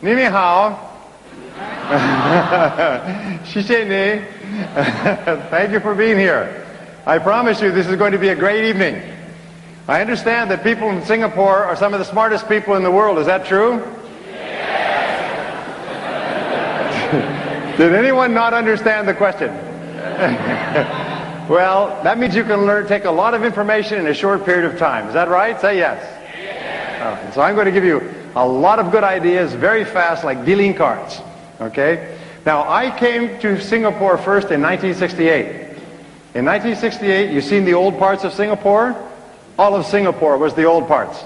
你你好. Shisheni. Thank you for being here. I promise you this is going to be a great evening. I understand that people in Singapore are some of the smartest people in the world. Is that true? Did anyone not understand the question? Well, that means you can take a lot of information in a short period of time. Is that right? Say yes. All right. So I'm going to give you a lot of good ideas very fast, like dealing cards. Okay? Now, I came to Singapore first in 1968. In 1968, you've seen the old parts of Singapore? All of Singapore was the old parts.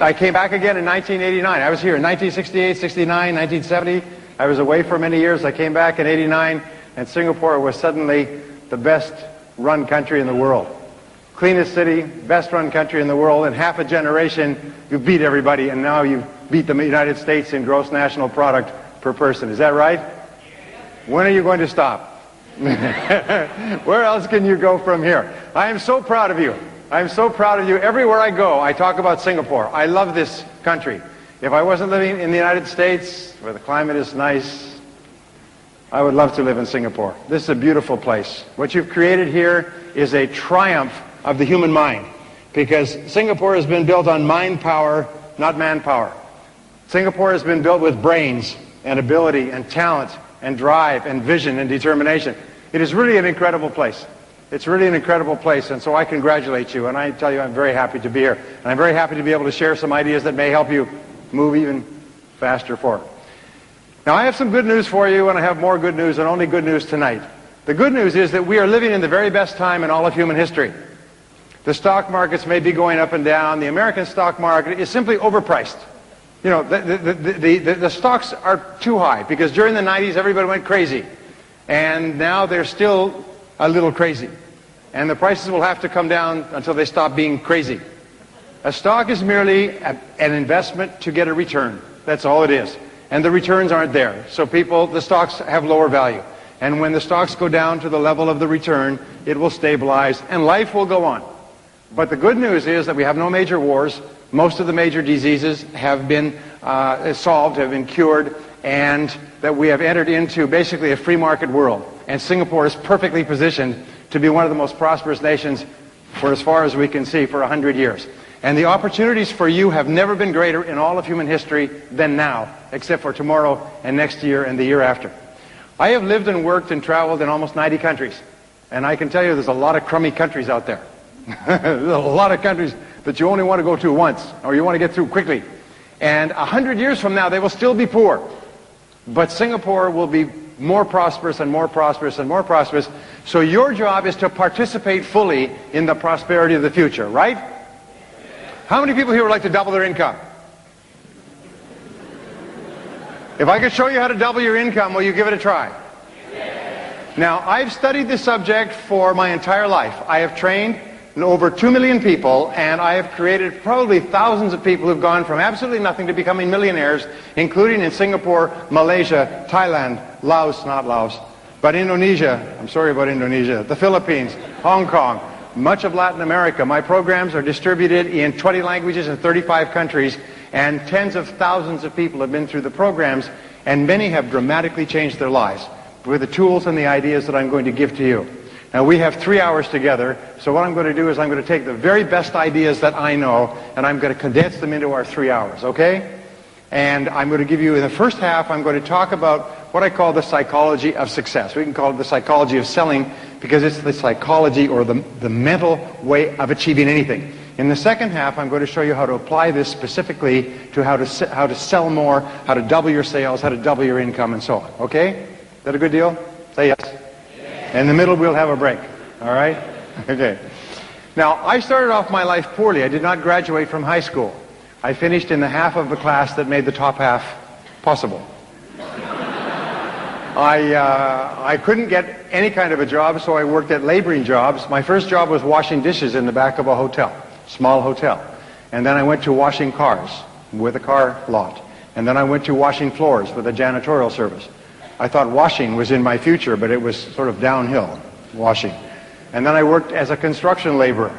I came back again in 1989. I was here in 1968, 69, 1970. I was away for many years. I came back in 89, and Singapore was suddenly the best run country in the world. Cleanest city, best run country in the world. In half a generation, you beat everybody, and now you beat the United States in gross national product per person. Is that right? When are you going to stop? Where else can you go from here? I am so proud of you. I am so proud of you. Everywhere I go, I talk about Singapore. I love this country. If I wasn't living in the United States, where the climate is nice, I would love to live in Singapore. This is a beautiful place. What you've created here is a triumph of the human mind, because Singapore has been built on mind power, not manpower. Singapore has been built with brains and ability and talent and drive and vision and determination. It is really an incredible place. It's really an incredible place, and so I congratulate you, and I tell you I'm very happy to be here. And I'm very happy to be able to share some ideas that may help you move even faster forward. Now, I have some good news for you, and I have more good news, and only good news tonight. The good news is that we are living in the very best time in all of human history. The stock markets may be going up and down. The American stock market is simply overpriced. You know, the stocks are too high, because during the 90s everybody went crazy. And now they're still a little crazy. And the prices will have to come down until they stop being crazy. A stock is merely an investment to get a return. That's all it is. And the returns aren't there. So the stocks have lower value. And when the stocks go down to the level of the return, it will stabilize and life will go on. But the good news is that we have no major wars. Most of the major diseases have been solved, have been cured, and that we have entered into basically a free market world. And Singapore is perfectly positioned to be one of the most prosperous nations for as far as we can see for 100 years. And the opportunities for you have never been greater in all of human history than now, except for tomorrow and next year and the year after. I have lived and worked and traveled in almost 90 countries. And I can tell you there's a lot of crummy countries out there. There's a lot of countries that you only want to go to once, or you want to get through quickly. And 100 years from now, they will still be poor. But Singapore will be more prosperous and more prosperous and more prosperous. So your job is to participate fully in the prosperity of the future, right? How many people here would like to double their income? If I could show you how to double your income, will you give it a try? Now, I've studied this subject for my entire life. I have trained over 2 million people, and I have created probably thousands of people who've gone from absolutely nothing to becoming millionaires, including in Singapore, Malaysia, Thailand, Laos, not Laos, but Indonesia, I'm sorry about Indonesia, the Philippines, Hong Kong, much of Latin America. My programs are distributed in 20 languages in 35 countries, and tens of thousands of people have been through the programs, and many have dramatically changed their lives with the tools and the ideas that I'm going to give to you. Now, we have 3 hours together, so what I'm going to do is I'm going to take the very best ideas that I know, and I'm going to condense them into our 3 hours, okay? And I'm going to give you, in the first half, I'm going to talk about what I call the psychology of success. We can call it the psychology of selling, because it's the psychology or the mental way of achieving anything. In the second half, I'm going to show you how to apply this specifically to how to sell more, how to double your sales, how to double your income, and so on, okay? Is that a good deal? Say yes. In the middle, we'll have a break. All right? Okay. Now, I started off my life poorly. I did not graduate from high school. I finished in the half of the class that made the top half possible. I couldn't get any kind of a job, so I worked at laboring jobs. My first job was washing dishes in the back of a hotel, small hotel. And then I went to washing cars with a car lot. And then I went to washing floors with a janitorial service. I thought washing was in my future, but it was sort of downhill, washing. And then I worked as a construction laborer.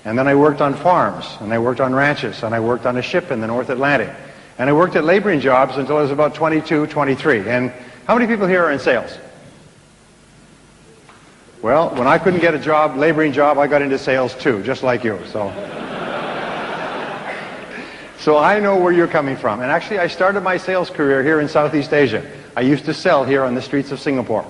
And then I worked on farms, and I worked on ranches, and I worked on a ship in the North Atlantic. And I worked at laboring jobs until I was about 22, 23. And how many people here are in sales? Well, when I couldn't get a job, laboring job, I got into sales too, just like you. So I know where you're coming from. And actually, I started my sales career here in Southeast Asia. I used to sell here on the streets of Singapore.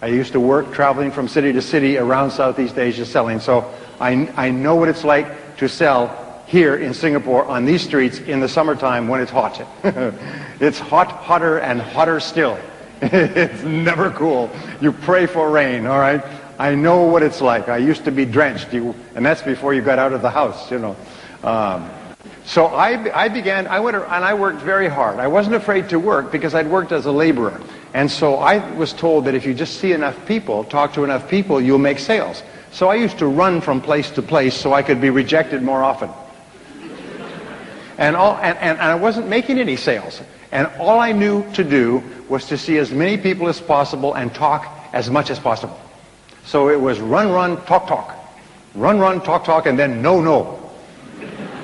I used to work traveling from city to city around Southeast Asia selling. So I know what it's like to sell here in Singapore on these streets in the summertime when it's hot. It's hot, hotter, and hotter still. It's never cool. You pray for rain, all right? I know what it's like. I used to be drenched, and that's before you got out of the house, you know. So I went and I worked very hard. I wasn't afraid to work because I'd worked as a laborer. And so I was told that if you just see enough people, talk to enough people, you'll make sales. So I used to run from place to place so I could be rejected more often. And I wasn't making any sales. And all I knew to do was to see as many people as possible and talk as much as possible. So it was run, run, talk, talk. Run, run, talk, talk, and then no, no.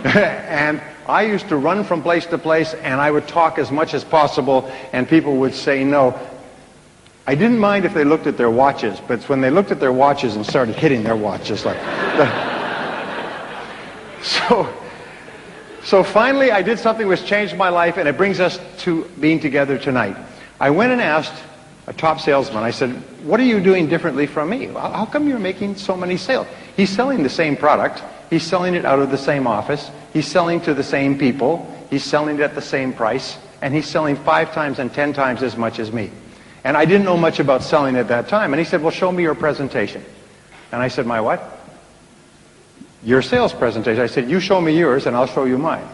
And I used to run from place to place, and I would talk as much as possible, and people would say no. I didn't mind if they looked at their watches, but it's when they looked at their watches and started hitting their watches like So finally I did something which changed my life, and it brings us to being together tonight. I went and asked a top salesman, I said, what are you doing differently from me? How come you're making so many sales? He's selling the same product. He's selling it out of the same office. He's selling to the same people. He's selling it at the same price. And he's selling 5 times and 10 times as much as me. And I didn't know much about selling at that time. And he said, well, show me your presentation. And I said, my what? Your sales presentation. I said, you show me yours and I'll show you mine.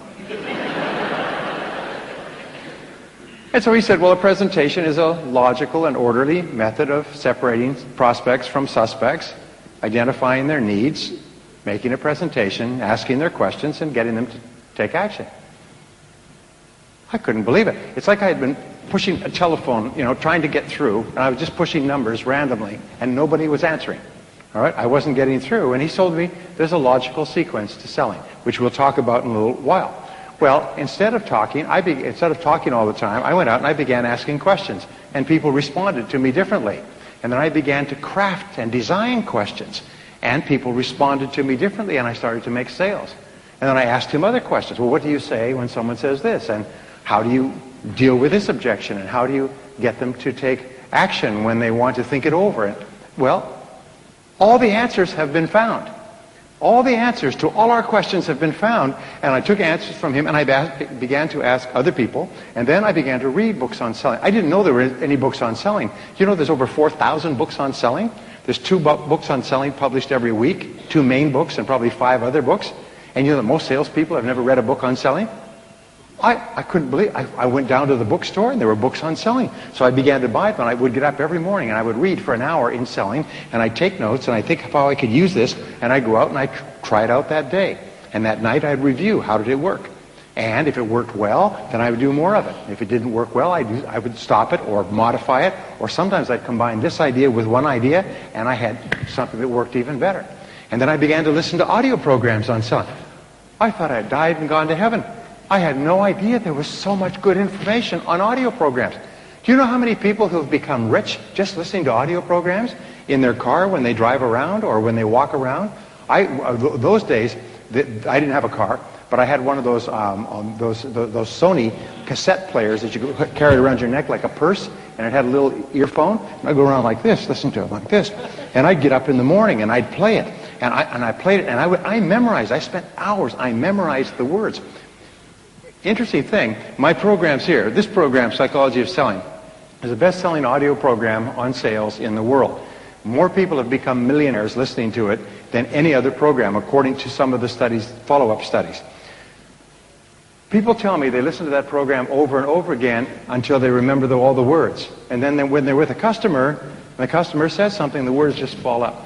And so he said, well, a presentation is a logical and orderly method of separating prospects from suspects, identifying their needs, making a presentation, asking their questions, and getting them to take action. I couldn't believe it. It's like I had been pushing a telephone, trying to get through, and I was just pushing numbers randomly, and nobody was answering. All right, I wasn't getting through, and he told me there's a logical sequence to selling, which we'll talk about in a little while. Well, instead of talking all the time, I went out and I began asking questions, and people responded to me differently. And then I began to craft and design questions, and people responded to me differently, and I started to make sales. And then I asked him other questions. Well, what do you say when someone says this? And how do you deal with this objection? And how do you get them to take action when they want to think it over? Well, all the answers have been found. All the answers to all our questions have been found, and I took answers from him, and I began to ask other people, and then I began to read books on selling. I didn't know there were any books on selling. You know, there's over 4,000 books on selling. There's 2 books on selling published every week, 2 main books and probably 5 other books. And you know that most salespeople have never read a book on selling? I couldn't believe it. I went down to the bookstore and there were books on selling. So I began to buy them, and I would get up every morning and I would read for an hour in selling, and I'd take notes and I'd think of how I could use this, and I'd go out and I'd try it out that day. And that night I'd review, how did it work? And if it worked well, then I would do more of it. If it didn't work well, I would stop it or modify it, or sometimes I'd combine this idea with one idea, and I had something that worked even better. And then I began to listen to audio programs on selling. I thought I had died and gone to heaven. I had no idea there was so much good information on audio programs. Do you know how many people who have become rich just listening to audio programs in their car when they drive around or when they walk around? Those days, I didn't have a car, but I had one of those Sony cassette players that you could carry around your neck like a purse, and it had a little earphone. And I'd go around like this, listen to it like this. And I'd get up in the morning and I'd play it. And I played it, and I memorized. I spent hours. I memorized the words. Interesting thing, my programs here, this program, Psychology of Selling, is the best-selling audio program on sales in the world. More people have become millionaires listening to it than any other program, according to some of the studies, follow-up studies. People tell me they listen to that program over and over again until they remember all the words. And then when they're with a customer, when the customer says something, the words just fall out.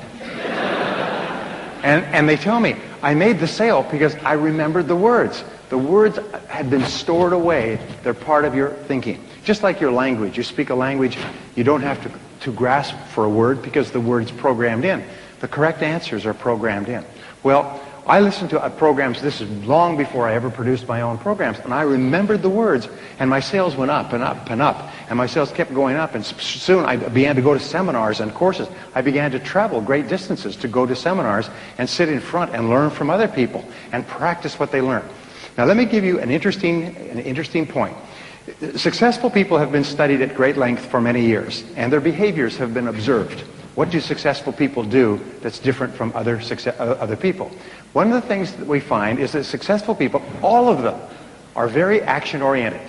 And they tell me, I made the sale because I remembered the words. The words had been stored away. They're part of your thinking. Just like your language. You speak a language, you don't have to grasp for a word because the word's programmed in. The correct answers are programmed in. Well, I listened to programs, this is long before I ever produced my own programs, and I remembered the words, and my sales went up and up and up, and my sales kept going up, and soon I began to go to seminars and courses. I began to travel great distances to go to seminars and sit in front and learn from other people and practice what they learned. Now let me give you an interesting point. Successful people have been studied at great length for many years, and their behaviors have been observed. What do successful people do that's different from other people? One of the things that we find is that successful people, all of them, are very action-oriented.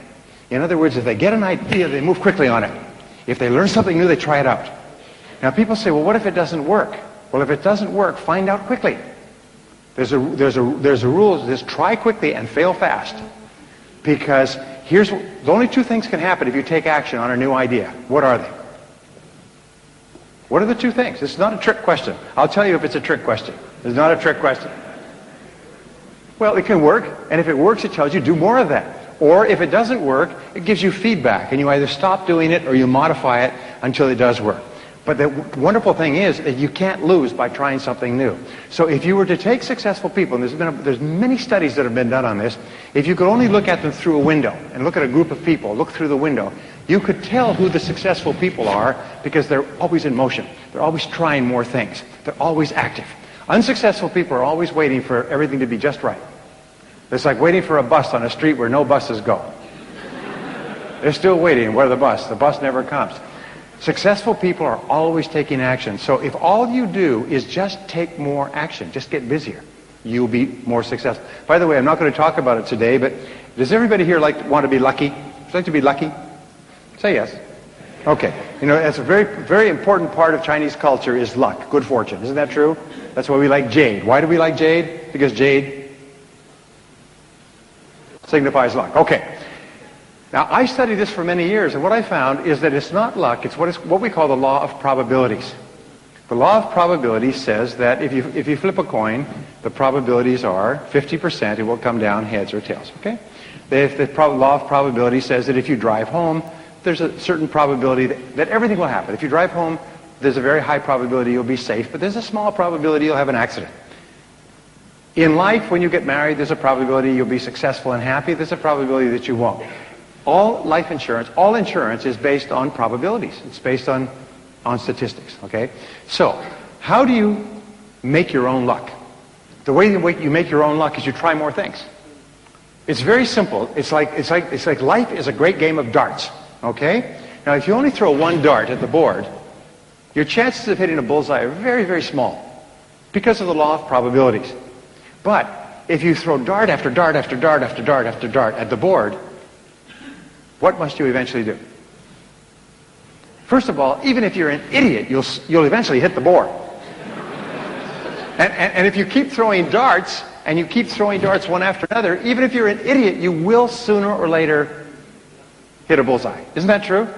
In other words, if they get an idea, they move quickly on it. If they learn something new, they try it out. Now people say, well, what if it doesn't work? Well, if it doesn't work, find out quickly. There's a rule, just try quickly and fail fast. Because the only two things can happen if you take action on a new idea. What are they? What are the two things? It's not a trick question. I'll tell you if it's a trick question. It's not a trick question. Well, it can work, and if it works, it tells you do more of that. Or if it doesn't work, it gives you feedback, and you either stop doing it or you modify it until it does work. But the wonderful thing is that you can't lose by trying something new. So if you were to take successful people, and there's many studies that have been done on this, if you could only look at them through a window and look at a group of people, look through the window, you could tell who the successful people are because they're always in motion. They're always trying more things. They're always active. Unsuccessful people are always waiting for everything to be just right. It's like waiting for a bus on a street where no buses go. They're still waiting. Where's the bus? The bus never comes. Successful people are always taking action. So if all you do is just take more action, just get busier, you'll be more successful. By the way, I'm not going to talk about it today, but does everybody here want to be lucky? Would you like to be lucky? Say yes. Okay. You know, that's a very, very important part of Chinese culture is luck, good fortune. Isn't that true? That's why we like jade. Why do we like jade? Because jade signifies luck. Okay. Now, I studied this for many years, and what I found is that it's not luck, it's what we call the law of probabilities. The law of probabilities says that if you flip a coin, the probabilities are 50% it will come down heads or tails, okay? If the law of probability says that if you drive home, there's a certain probability that everything will happen. If you drive home, there's a very high probability you'll be safe, but there's a small probability you'll have an accident. In life, when you get married, there's a probability you'll be successful and happy. There's a probability that you won't. All life insurance, all insurance is based on probabilities. It's based on statistics, okay? So, how do you make your own luck? The way you make your own luck is you try more things. It's very simple. It's like life is a great game of darts, okay? Now, if you only throw one dart at the board, your chances of hitting a bullseye are very, very small because of the law of probabilities. But if you throw dart after dart after dart after dart after dart at the board, what must you eventually do? First of all, even if you're an idiot, you'll eventually hit the board. And if you keep throwing darts, and you keep throwing darts one after another, even if you're an idiot, you will sooner or later hit a bullseye. Isn't that true?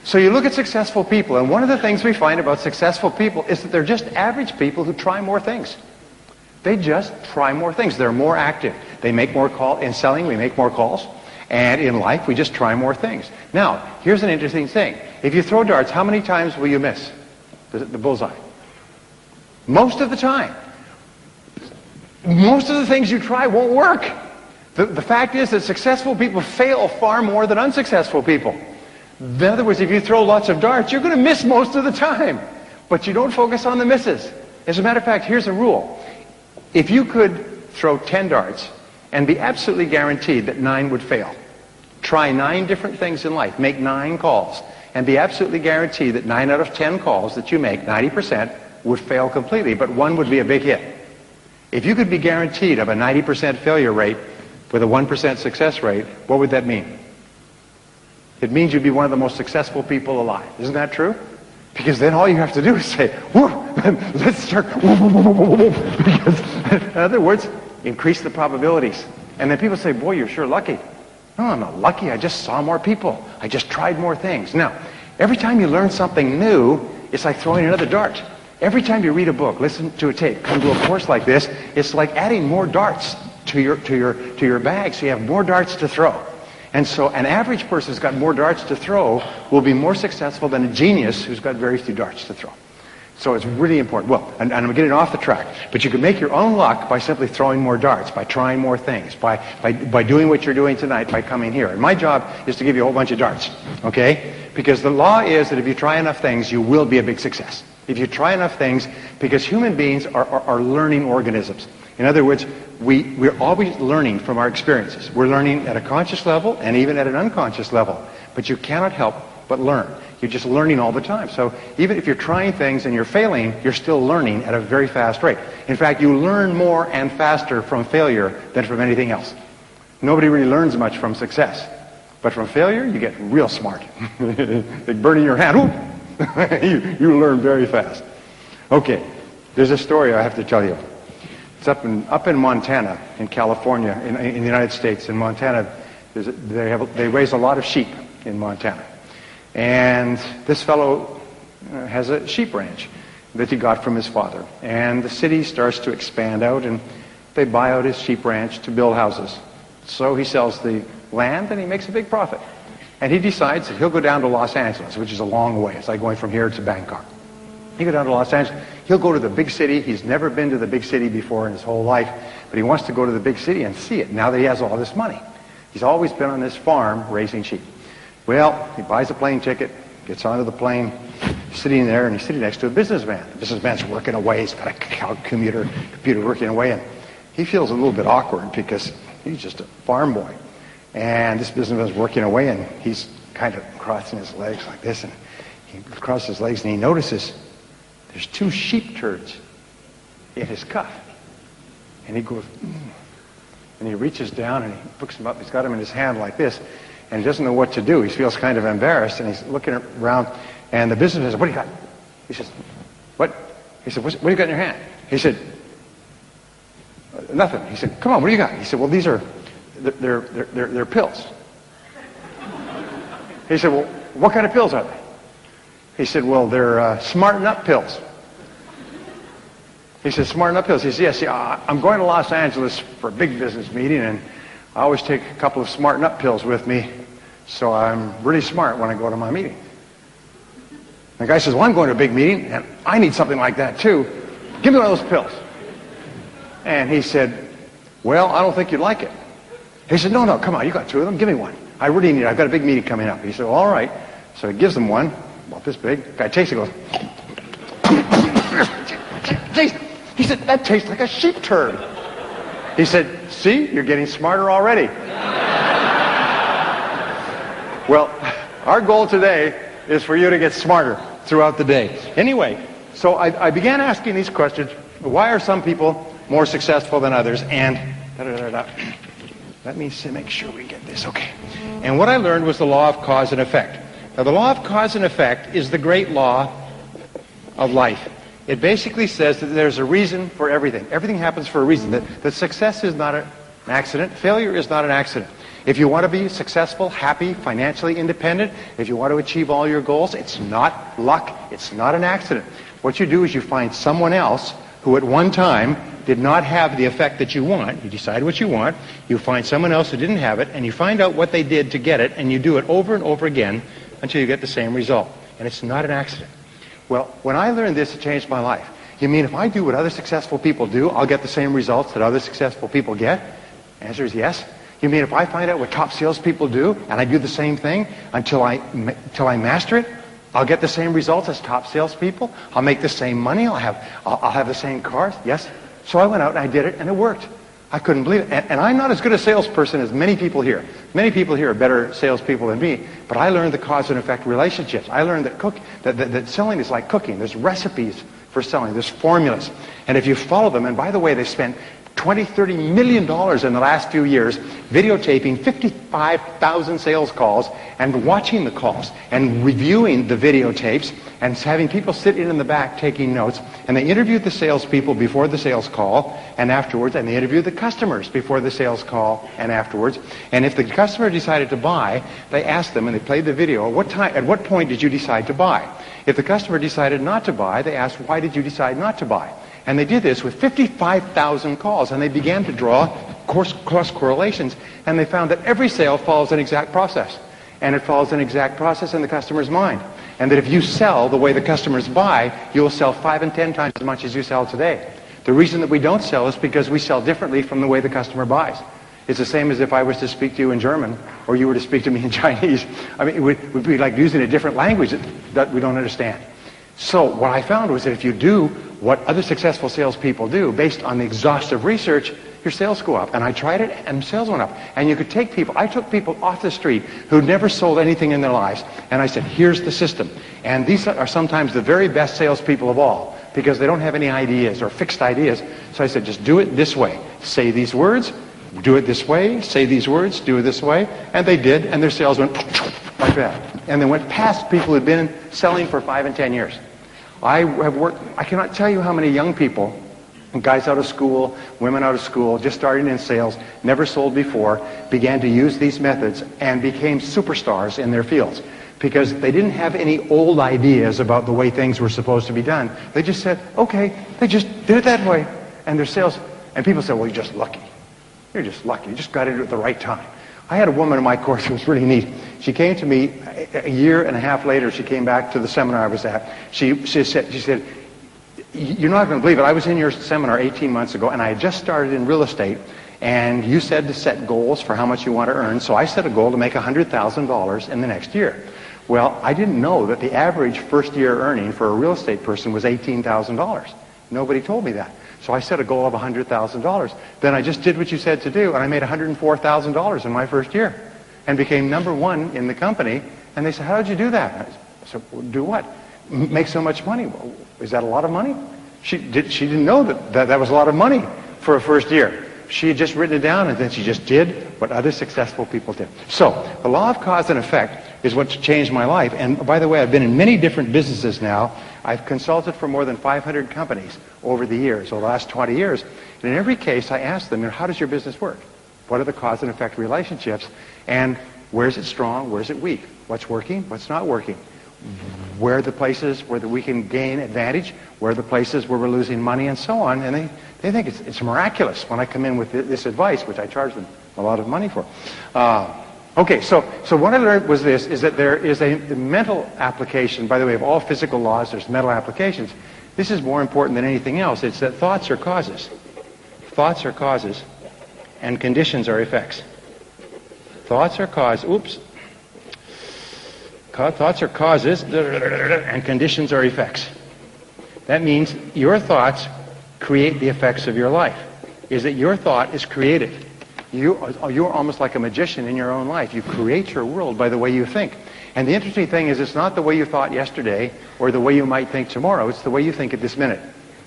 So you look at successful people, and one of the things we find about successful people is that they're just average people who try more things. They just try more things. They're more active. They make more calls. In selling, we make more calls. And in life, we just try more things. Now, here's an interesting thing. If you throw darts, how many times will you miss the bullseye? Most of the time. Most of the things you try won't work. The fact is that successful people fail far more than unsuccessful people. In other words, if you throw lots of darts, you're going to miss most of the time. But you don't focus on the misses. As a matter of fact, here's a rule. If you could throw 10 darts and be absolutely guaranteed that 9 would fail, try 9 different things in life, make 9 calls, and be absolutely guaranteed that 9 out of 10 calls that you make, 90%, would fail completely, but 1 would be a big hit. If you could be guaranteed of a 90% failure rate with a 1% success rate, what would that mean? It means you'd be one of the most successful people alive. Isn't that true? Because then all you have to do is say, whoa, let's start, because, in other words, increase the probabilities. And then people say, boy, you're sure lucky. No, I'm not lucky. I just saw more people. I just tried more things. Now, every time you learn something new, it's like throwing another dart. Every time you read a book, listen to a tape, come to a course like this, it's like adding more darts to your bag, so you have more darts to throw. And so an average person who's got more darts to throw will be more successful than a genius who's got very few darts to throw. So it's really important. Well, and I'm getting off the track, but you can make your own luck by simply throwing more darts, by trying more things, by doing what you're doing tonight, by coming here. And my job is to give you a whole bunch of darts, okay? Because the law is that if you try enough things, you will be a big success. If you try enough things, because human beings are learning organisms. In other words, we're always learning from our experiences. We're learning at a conscious level and even at an unconscious level. But you cannot help but learn. You're just learning all the time. So even if you're trying things and you're failing, you're still learning at a very fast rate. In fact, you learn more and faster from failure than from anything else. Nobody really learns much from success. But from failure, you get real smart. Like burning your hand. you learn very fast. Okay, there's a story I have to tell you. It's up in Montana, in California, in the United States. In Montana, they raise a lot of sheep in Montana. And this fellow has a sheep ranch that he got from his father. And the city starts to expand out, and they buy out his sheep ranch to build houses. So he sells the land, and he makes a big profit. And he decides that he'll go down to Los Angeles, which is a long way. It's like going from here to Bangkok. He'll go down to Los Angeles. He'll go to the big city. He's never been to the big city before in his whole life, but he wants to go to the big city and see it now that he has all this money. He's always been on this farm raising sheep. Well, he buys a plane ticket, gets onto the plane, sitting there, and he's sitting next to a businessman. The businessman's working away. He's got a computer working away, and he feels a little bit awkward because he's just a farm boy. And this businessman's working away, and he's kind of crossing his legs like this, and he crosses his legs, and he notices there's 2 sheep turds in his cuff. And he goes, and he reaches down, and he picks them up. He's got them in his hand like this, and he doesn't know what to do. He feels kind of embarrassed, and he's looking around, and the businessman says, "What do you got?" He says, "What?" He said, "What do you got in your hand?" He said, "Nothing." He said, "Come on, what do you got?" He said, "Well, they're pills." He said, "Well, what kind of pills are they?" He said, "Well, they're smarten up pills." He said, "Smarten up pills." He said, "Yes, I'm going to Los Angeles for a big business meeting, and I always take a couple of smarten up pills with me, so I'm really smart when I go to my meeting." The guy says, "Well, I'm going to a big meeting, and I need something like that too. Give me one of those pills." And he said, "Well, I don't think you'd like it." He said, No, come on, you got 2 of them. Give me one. I really need it. I've got a big meeting coming up." He said, "Well, all right." So he gives them one, about this big. The guy takes it and goes, he said, "That tastes like a sheep turd." He said, "See, you're getting smarter already." Well, our goal today is for you to get smarter throughout the day. Anyway, so I began asking these questions. Why are some people more successful than others? And let me make sure we get this. Okay. And what I learned was the law of cause and effect. Now, the law of cause and effect is the great law of life. It basically says that there's a reason for everything. Everything happens for a reason. That success is not an accident. Failure is not an accident. If you want to be successful, happy, financially independent, if you want to achieve all your goals, it's not luck. It's not an accident. What you do is you find someone else who at one time did not have the effect that you want. You decide what you want. You find someone else who didn't have it, and you find out what they did to get it, and you do it over and over again until you get the same result. And it's not an accident. Well, when I learned this, it changed my life. You mean if I do what other successful people do, I'll get the same results that other successful people get? The answer is yes. You mean if I find out what top salespeople do, and I do the same thing until I master it, I'll get the same results as top salespeople? I'll make the same money? I'll have the same cars? Yes. So I went out and I did it, and it worked. I couldn't believe it. And I'm not as good a salesperson as many people here. Many people here are better salespeople than me, but I learned the cause and effect relationships. I learned that selling is like cooking. There's recipes for selling. There's formulas. And if you follow them, and by the way, they spent $20-30 million in the last few years videotaping 55,000 sales calls and watching the calls and reviewing the videotapes and having people sit in the back taking notes. And they interviewed the salespeople before the sales call and afterwards, and they interviewed the customers before the sales call and afterwards. And if the customer decided to buy, they asked them, and they played the video, at what point did you decide to buy? If the customer decided not to buy, they asked, why did you decide not to buy? And they did this with 55,000 calls, and they began to draw cross correlations, and they found that every sale follows an exact process, and it follows an exact process in the customer's mind. And that if you sell the way the customers buy, you'll sell 5 and 10 times as much as you sell today. The reason that we don't sell is because we sell differently from the way the customer buys. It's the same as if I was to speak to you in German or you were to speak to me in Chinese. I mean, it would be like using a different language that we don't understand. So what I found was that if you do what other successful salespeople do, based on the exhaustive research, your sales go up. And I tried it, and sales went up. And you could take people, I took people off the street who'd never sold anything in their lives, and I said, here's the system. And these are sometimes the very best salespeople of all, because they don't have any ideas or fixed ideas. So I said, just do it this way. Say these words, do it this way, say these words, do it this way. And they did, and their sales went like that. And they went past people who'd been selling for 5 and 10 years. I cannot tell you how many young people, guys out of school, women out of school, just starting in sales, never sold before, began to use these methods and became superstars in their fields. Because they didn't have any old ideas about the way things were supposed to be done. They just said, okay, they just did it that way. And their sales, and people said, well, you're just lucky. You're just lucky. You just got into it at the right time. I had a woman in my course who was really neat. She came to me a year and a half later. She came back to the seminar I was at. She said, you're not going to believe it. I was in your seminar 18 months ago, and I had just started in real estate, and you said to set goals for how much you want to earn. So I set a goal to make $100,000 in the next year. Well, I didn't know that the average first-year earning for a real estate person was $18,000. Nobody told me that. So I set a goal of $100,000. Then I just did what you said to do, and I made $104,000 in my first year and became #1 in the company. And they said, how did you do that? I said, well, do what? Make so much money. Well, is that a lot of money? She didn't know that was a lot of money for a first year. She had just written it down, and then she just did what other successful people did. So the law of cause and effect is what changed my life. And by the way, I've been in many different businesses now. I've consulted for more than 500 companies over the years, over the last 20 years. And in every case, I ask them, how does your business work? What are the cause and effect relationships? And where is it strong? Where is it weak? What's working? What's not working? Where are the places where we can gain advantage? Where are the places where we're losing money, and so on? And they think it's miraculous when I come in with this advice, which I charge them a lot of money for. Okay, so what I learned was this, is that there is a mental application. By the way, of all physical laws, there's mental applications. This is more important than anything else. It's that thoughts are causes. Thoughts are causes, and conditions are effects. Thoughts are causes. Oops. Thoughts are causes, and conditions are effects. That means your thoughts create the effects of your life. Is that your thought is creative. You're almost like a magician in your own life. You create your world by the way you think. And the interesting thing is, it's not the way you thought yesterday or the way you might think tomorrow. It's the way you think at this minute,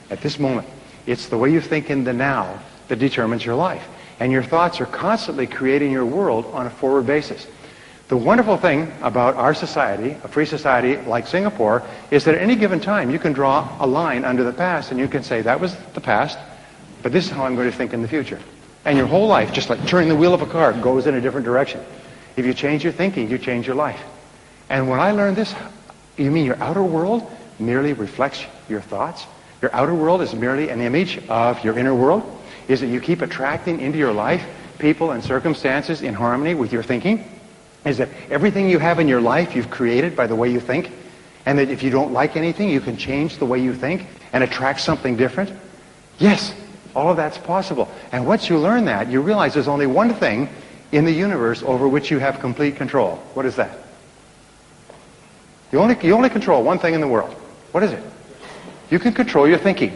at this moment. It's the way you think in the now that determines your life. And your thoughts are constantly creating your world on a forward basis. The wonderful thing about our society, a free society like Singapore, is that at any given time you can draw a line under the past and you can say, that was the past, but this is how I'm going to think in the future. And your whole life, just like turning the wheel of a car, goes in a different direction. If you change your thinking, you change your life. And when I learned this, you mean your outer world merely reflects your thoughts? Your outer world is merely an image of your inner world? Is that you keep attracting into your life people and circumstances in harmony with your thinking? Is that everything you have in your life you've created by the way you think? And that if you don't like anything, you can change the way you think and attract something different? Yes, all of that's possible. And once you learn that, you realize there's only one thing in the universe over which you have complete control. What is that? You only control one thing in the world. What is it? You can control your thinking.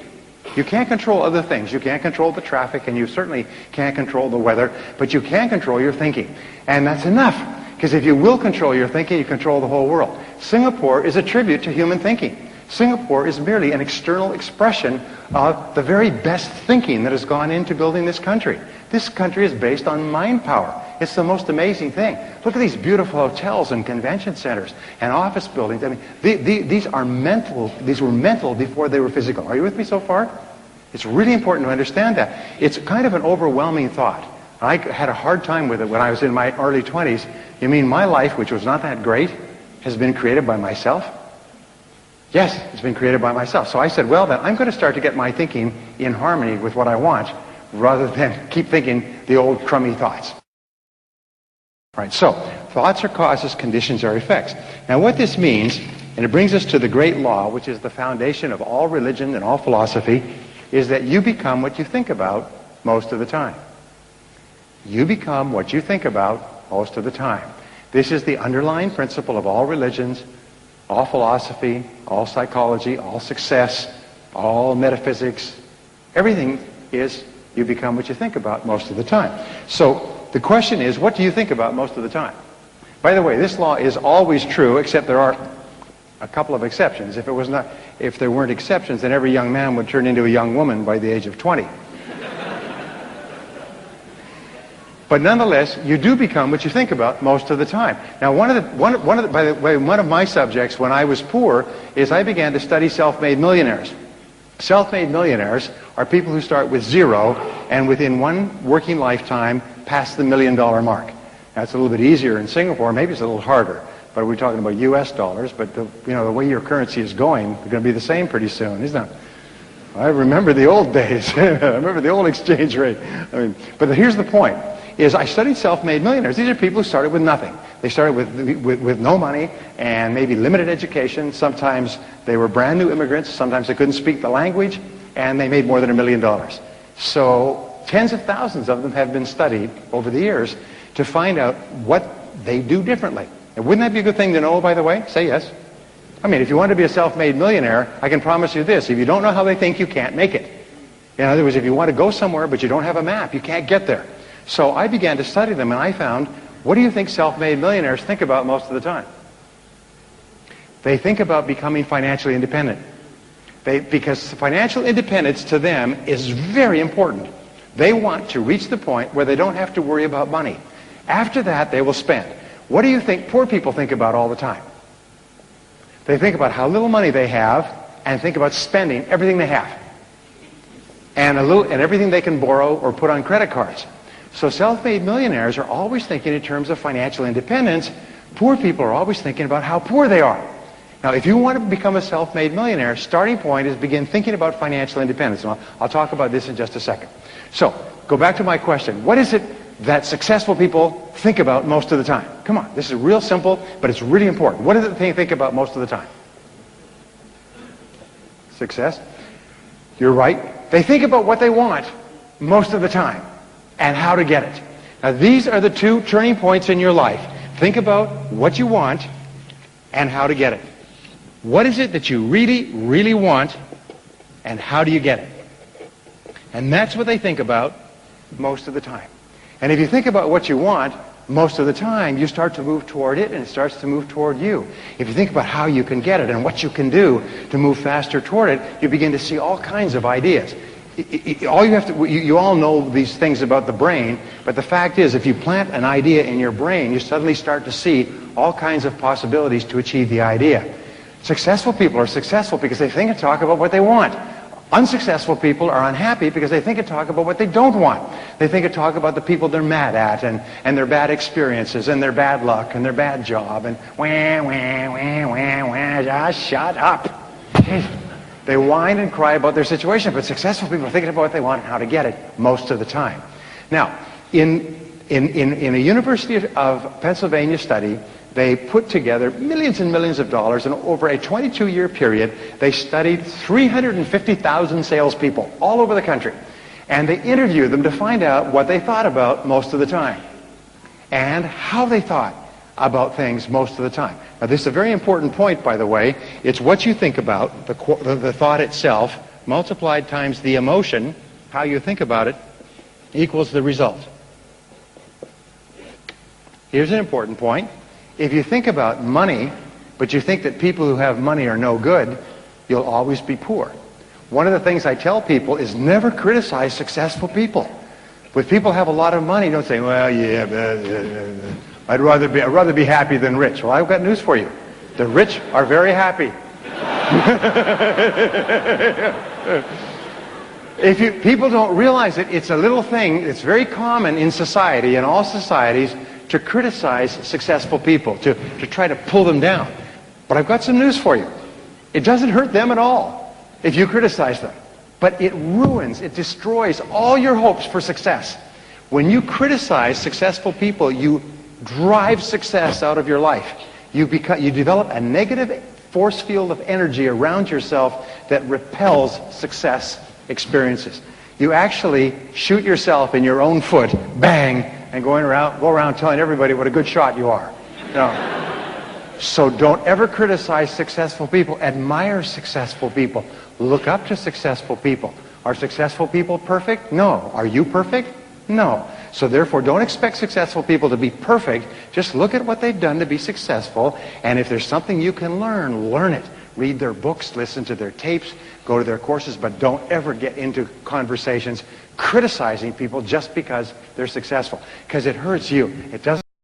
You can't control other things. You can't control the traffic, and you certainly can't control the weather, but you can control your thinking. And that's enough. Because if you will control your thinking, you control the whole world. Singapore is a tribute to human thinking. Singapore is merely an external expression of the very best thinking that has gone into building this country. This country is based on mind power. It's the most amazing thing. Look at these beautiful hotels and convention centers and office buildings. I mean, these are mental. These were mental before they were physical. Are you with me so far? It's really important to understand that. It's kind of an overwhelming thought. I had a hard time with it when I was in my early 20s. You mean my life, which was not that great, has been created by myself? Yes, it's been created by myself. So I said, well, then I'm going to start to get my thinking in harmony with what I want, rather than keep thinking the old crummy thoughts. All right, so thoughts are causes, conditions are effects. Now what this means And it brings us to the great law, which is the foundation of all religion and all philosophy, is that you become what you think about most of the time. You become what you think about most of the time. This is the underlying principle of all religions, all philosophy, all psychology, all success, all metaphysics. Everything is you become what you think about most of the time. So the question is, what do you think about most of the time? By the way, this law is always true, except there are a couple of exceptions. If there weren't exceptions, then every young man would turn into a young woman by the age of 20. But nonetheless, you do become what you think about most of the time. Now, by the way, one of my subjects when I was poor is I began to study self-made millionaires. Self-made millionaires are people who start with zero and within one working lifetime pass the $1 million mark. That's a little bit easier in Singapore. Maybe it's a little harder. But we're talking about U.S. dollars. But the way your currency is going, they're going to be the same pretty soon, isn't it? I remember the old days. I remember the old exchange rate. But here's the point. Is I studied self-made millionaires. These are people who started with nothing. They started with no money and maybe limited education. Sometimes they were brand new immigrants. Sometimes they couldn't speak the language, and they made more than $1 million. So tens of thousands of them have been studied over the years to find out what they do differently. And wouldn't that be a good thing to know, by the way? Say yes. I mean, if you want to be a self-made millionaire, I can promise you this. If you don't know how they think, you can't make it. In other words, if you want to go somewhere but you don't have a map, you can't get there. So I began to study them, and I found, what do you think self-made millionaires think about most of the time? They think about becoming financially independent. Because financial independence to them is very important. They want to reach the point where they don't have to worry about money. After that, they will spend. What do you think poor people think about all the time? They think about how little money they have and think about spending everything they have. And everything they can borrow or put on credit cards. So self-made millionaires are always thinking in terms of financial independence. Poor people are always thinking about how poor they are. Now, if you want to become a self-made millionaire, starting point is begin thinking about financial independence. And I'll talk about this in just a second. So, go back to my question. What is it that successful people think about most of the time? Come on, this is real simple, but it's really important. What is it they think about most of the time? Success? You're right. They think about what they want most of the time and how to get it. Now, these are the two turning points in your life. Think about what you want and how to get it. What is it that you really, really want, and how do you get it? And that's what they think about most of the time. And if you think about what you want most of the time, you start to move toward it, and it starts to move toward you. If you think about how you can get it and what you can do to move faster toward it, you begin to see all kinds of ideas. You all know these things about the brain, but the fact is, if you plant an idea in your brain, you suddenly start to see all kinds of possibilities to achieve the idea. Successful people are successful because they think and talk about what they want. Unsuccessful people are unhappy because they think and talk about what they don't want. They think and talk about the people they're mad at and their bad experiences and their bad luck and their bad job and just shut up. They whine and cry about their situation, but successful people are thinking about what they want and how to get it most of the time. Now, in a University of Pennsylvania study, they put together millions and millions of dollars, and over a 22-year period, they studied 350,000 salespeople all over the country. And they interviewed them to find out what they thought about most of the time and how they thought about things most of the time. Now, this is a very important point, by the way. It's what you think about, the thought itself, multiplied times the emotion, how you think about it, equals the result. Here's an important point. If you think about money, but you think that people who have money are no good, you'll always be poor. One of the things I tell people is never criticize successful people. When people have a lot of money, don't say, well, yeah, I'd rather be happy than rich. Well, I've got news for you. The rich are very happy. People don't realize it, it's a little thing. It's very common in society, in all societies, to criticize successful people, to try to pull them down. But I've got some news for you. It doesn't hurt them at all if you criticize them. But it ruins, it destroys all your hopes for success. When you criticize successful people, you drive success out of your life. You develop a negative force field of energy around yourself that repels success experiences. You actually shoot yourself in your own foot, bang, and go around telling everybody what a good shot you are. No. So don't ever criticize successful people. Admire successful people. Look up to successful people. Are successful people perfect? No. Are you perfect? No. So therefore, don't expect successful people to be perfect. Just look at what they've done to be successful, and if there's something you can learn, learn it. Read their books, listen to their tapes, go to their courses, but don't ever get into conversations criticizing people just because they're successful, because it hurts you. It doesn't